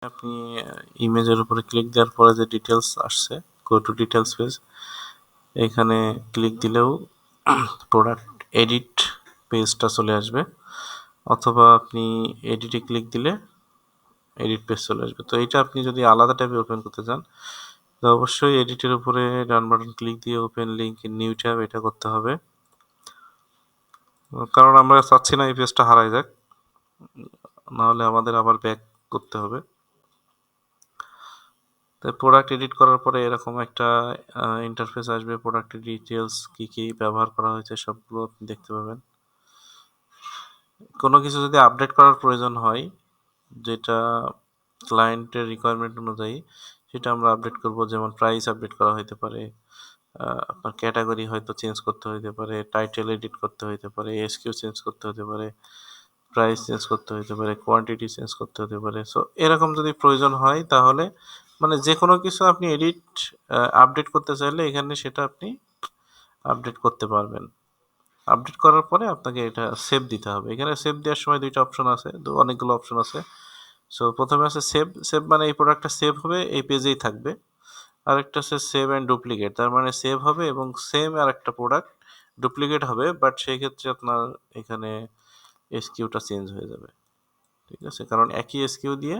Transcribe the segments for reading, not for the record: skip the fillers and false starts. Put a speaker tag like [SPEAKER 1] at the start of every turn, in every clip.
[SPEAKER 1] আপনি ইমেজের উপরে ক্লিক দেওয়ার পরে যে ডিটেলস আসছে, গো টু ডিটেলস পেজ, এখানে ক্লিক দিলেও প্রোডাক্ট এডিট পেজটা চলে আসবে, অথবা আপনি এডিটে ক্লিক দিলে এডিট পেজ চলে আসবে। তো এটা আপনি যদি আলাদা ট্যাবে ওপেন করতে চান তো অবশ্যই এডিটের উপরে ডান বাটন ক্লিক দিয়ে open link in new tab এটা করতে হবে, কারণ আমরা চাচ্ছি না এই পেজটা হারাই যাক, নাহলে আমাদের আবার ব্যাক করতে হবে। তো প্রোডাক্ট এডিট করার পরে এরকম একটা ইন্টারফেস আসবে, প্রোডাক্টের ডিটেলস কী কী ব্যবহার করা হয়েছে সবগুলো আপনি দেখতে পাবেন। কোনো কিছু যদি আপডেট করার প্রয়োজন হয়, যেটা ক্লায়েন্টের রিকোয়ারমেন্ট অনুযায়ী, সেটা আমরা আপডেট করব। যেমন প্রাইস আপডেট করা হতে পারে, আপনার ক্যাটাগরি হয়তো চেঞ্জ করতে হতে পারে, টাইটেল এডিট করতে হতে পারে, এসকিউ চেঞ্জ করতে হতে পারে, প্রাইস চেঞ্জ করতে হতে পারে, কোয়ান্টিটি চেঞ্জ করতে হতে পারে। সো এরকম যদি প্রয়োজন হয় তাহলে মানে যে কোনো কিছু আপনি এডিট আপডেট করতে চাইলে এখানে সেটা আপনি আপডেট করতে পারবেন। আপডেট করার পরে আপনাকে এটা সেভ দিতে হবে। এখানে সেভ দেওয়ার সময় দুইটা অপশন আছে, অনেকগুলো অপশন আছে। সো প্রথমে আছে সেভ। সেভ মানে এই প্রোডাক্টটা সেভ হবে, এই পেজেই থাকবে। আরেকটা আছে সেভ অ্যান্ড ডুপ্লিকেট, তার মানে সেভ হবে এবং সেম আর একটা প্রোডাক্ট ডুপ্লিকেট হবে, বাট সেই ক্ষেত্রে আপনার এখানে এসকিউটা চেঞ্জ হয়ে যাবে। ঠিক আছে, কারণ একই এসকিউ দিয়ে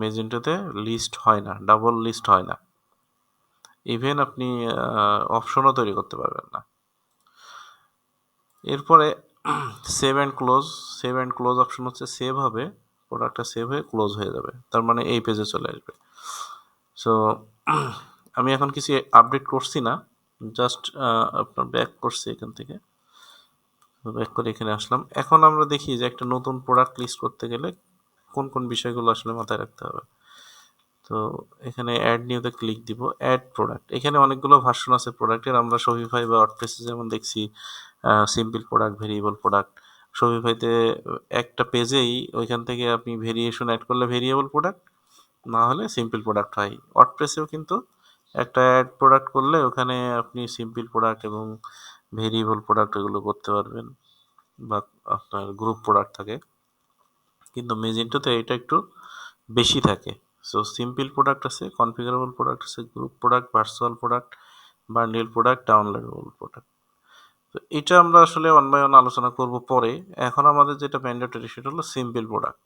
[SPEAKER 1] মেজেন্টোতে লিস্ট হয় না, ডাবল লিস্ট হয় না, ইভেন আপনি অপশনও তৈরি করতে পারবেন না। এরপরে save and close. Save and close option হচ্ছে সেভ হবে, প্রোডাক্টটা সেভ হয়ে ক্লোজ হয়ে যাবে, তার মানে এই পেজে চলে আসবে। সো আমি এখন কিছু আপডেট করছি না, জাস্ট আপনার ব্যাক করছি এখান থেকে, ব্যাক করে এখানে আসলাম। এখন আমরা দেখি যে একটা নতুন প্রোডাক্ট লিস্ট করতে গেলে কোন কোন বিষয়গুলো আসলে মাথায় রাখতে হবে। তো এখানে অ্যাড নিউতে ক্লিক দিব, অ্যাড প্রোডাক্ট। এখানে অনেকগুলো ভার্সন আছে প্রোডাক্টের, আমরা শপিফাই বা ওয়ার্ডপ্রেসে যেমন দেখছি সিম্পল প্রোডাক্ট, ভেরিয়েবল প্রোডাক্ট। শপিফাইতে একটা পেজেই ওইখান থেকে আপনি ভেরিয়েশন অ্যাড করলে ভেরিয়েবল প্রোডাক্ট, না হলে সিম্পল প্রোডাক্ট হয়। ওয়ার্ডপ্রেসেও কিন্তু একটা অ্যাড প্রোডাক্ট করলে ওখানে আপনি সিম্পল প্রোডাক্ট এবং ভেরিয়েবল প্রোডাক্ট এগুলো করতে পারবেন, বা আপনার গ্রুপ প্রোডাক্ট থাকে। কিন্তু মেজেন্টোতে এটা একটু বেশি থাকে। সো সিম্পল প্রোডাক্ট আছে, কনফিগারেবল প্রোডাক্ট আছে, group product, virtual product, bundle product, downloadable product. তো এটা আমরা আসলে ওয়ান বাই ওয়ান আলোচনা করব পরে। এখন আমাদের যেটা ম্যান্ডেটরি সেটা হলো সিম্পল প্রোডাক্ট।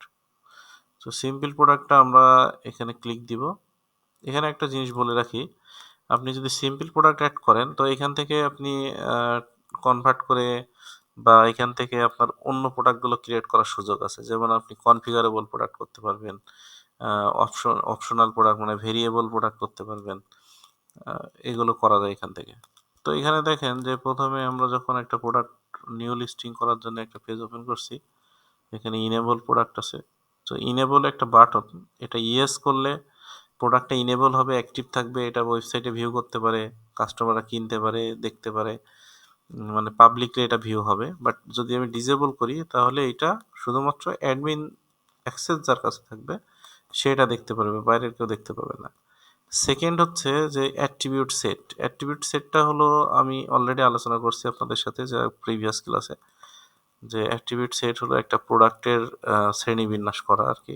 [SPEAKER 1] তো সিম্পল প্রোডাক্টটা আমরা এখানে ক্লিক দিব। এখানে একটা জিনিস বলে রাখি, আপনি যদি সিম্পল প্রোডাক্ট অ্যাড করেন তো এখান থেকে আপনি কনভার্ট করে বা এখান থেকে আপনার অন্য প্রোডাক্টগুলো ক্রিয়েট করার সুযোগ আছে। যেমন আপনি কনফিগারেবল প্রোডাক্ট করতে পারবেন, অপশনাল প্রোডাক্ট মানে ভেরিয়েবল প্রোডাক্ট করতে পারবেন, এগুলো করা যায় এখান থেকে। তো এখানে দেখেন যে প্রথমে আমরা যখন একটা প্রোডাক্ট নিউ লিস্টিং করার জন্য একটা পেজ ওপেন করছি, এখানে ইনেবল প্রোডাক্ট আছে। তো ইনেবল একটা বাটন, এটা ইয়েস করলে প্রোডাক্টটা ইনেবল হবে, অ্যাক্টিভ থাকবে, এটা ওয়েবসাইটে ভিউ করতে পারে, কাস্টমাররা কিনতে পারে, দেখতে পারে, মানে পাবলিকলি এটা ভিউ হবে। বাট যদি আমি ডিসেবল করি তাহলে এটা শুধুমাত্র অ্যাডমিন অ্যাক্সেস যার কাছে থাকবে সেটা দেখতে পারবে, বাইরের কেউ দেখতে পাবে না। সেকেন্ড হচ্ছে যে অ্যাট্রিবিউট সেট। অ্যাট্রিবিউট সেটটা হলো, আমি অলরেডি আলোচনা করছি আপনাদের সাথে যা প্রিভিয়াস ক্লাসে, যে অ্যাট্রিবিউট সেট হলো একটা প্রোডাক্টের শ্রেণীবিন্যাস করা আর কি,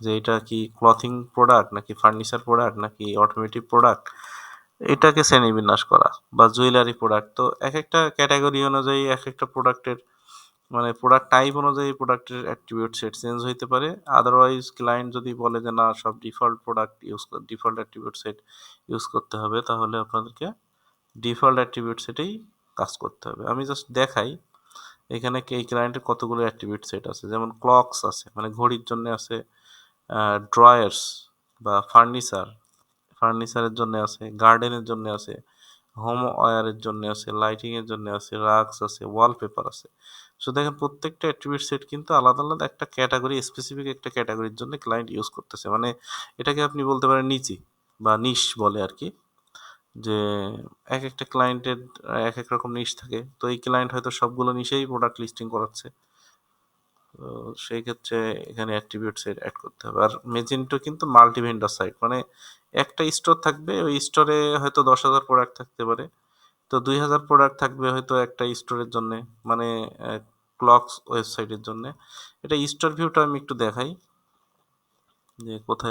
[SPEAKER 1] যে এটা কি ক্লথিং প্রোডাক্ট নাকি ফার্নিচার প্রোডাক্ট নাকি অটোমেটিভ প্রোডাক্ট, এটাকে শ্রেণীবিন্যাস করা, বা জুয়েলারি প্রোডাক্ট। তো এক একটা ক্যাটাগরি অনুযায়ী এক একটা প্রোডাক্টের মানে প্রোডাক্ট টাইপ অনুযায়ী প্রোডাক্টের অ্যাট্রিবিউট সেট চেঞ্জ হইতে পারে। আদারওয়াইজ ক্লায়েন্ট যদি বলে যে না সব default product default attribute set use করতে হবে, তাহলে আপনাদেরকে ডিফল্ট অ্যাট্রিবিউট সেটেই কাজ করতে হবে। আমি জাস্ট দেখাই এখানে এই ক্লায়েন্টের কতগুলো অ্যাট্রিবিউট সেট আছে। যেমন ক্লকস আছে, মানে ঘড়ির জন্য আছে, ড্রয়ার্স বা ফার্নিচারের জন্য আছে, গার্ডেনের জন্য আছে, হোম ওয়্যারের জন্য আছে, লাইটিংয়ের জন্য আছে, রাগস আছে, ওয়ালপেপার আছে। সো দেখেন প্রত্যেকটা অ্যাট্রিবিউট সেট কিন্তু আলাদা আলাদা একটা ক্যাটাগরি, স্পেসিফিক একটা ক্যাটাগরির জন্য ক্লায়েন্ট ইউজ করতেছে। মানে এটাকে আপনি বলতে পারেন নিচি বা নিশ বলে আর কি, যে এক একটা ক্লায়েন্টের এক এক রকম নিশ থাকে। তো এই ক্লায়েন্ট হয়তো সবগুলো নিশেই প্রোডাক্ট লিস্টিং করাচ্ছে, তো সেই ক্ষেত্রে এখানে অ্যাট্রিবিউট সেট অ্যাড করতে হবে। আর মেজেন্টো কিন্তু মাল্টি ভেন্ডর সাইট, মানে একটা স্টোর থাকবে, ওই স্টোরে হয়তো 10,000 প্রোডাক্ট থাকতে পারে, তো 2,000 প্রোডাক্ট থাকবে হয়তো একটা স্টোরের জন্য, মানে ক্লকস ওয়েবসাইটের জন্য। এটা স্টোর ভিউটা আমি একটু দেখাই। যে কোথায়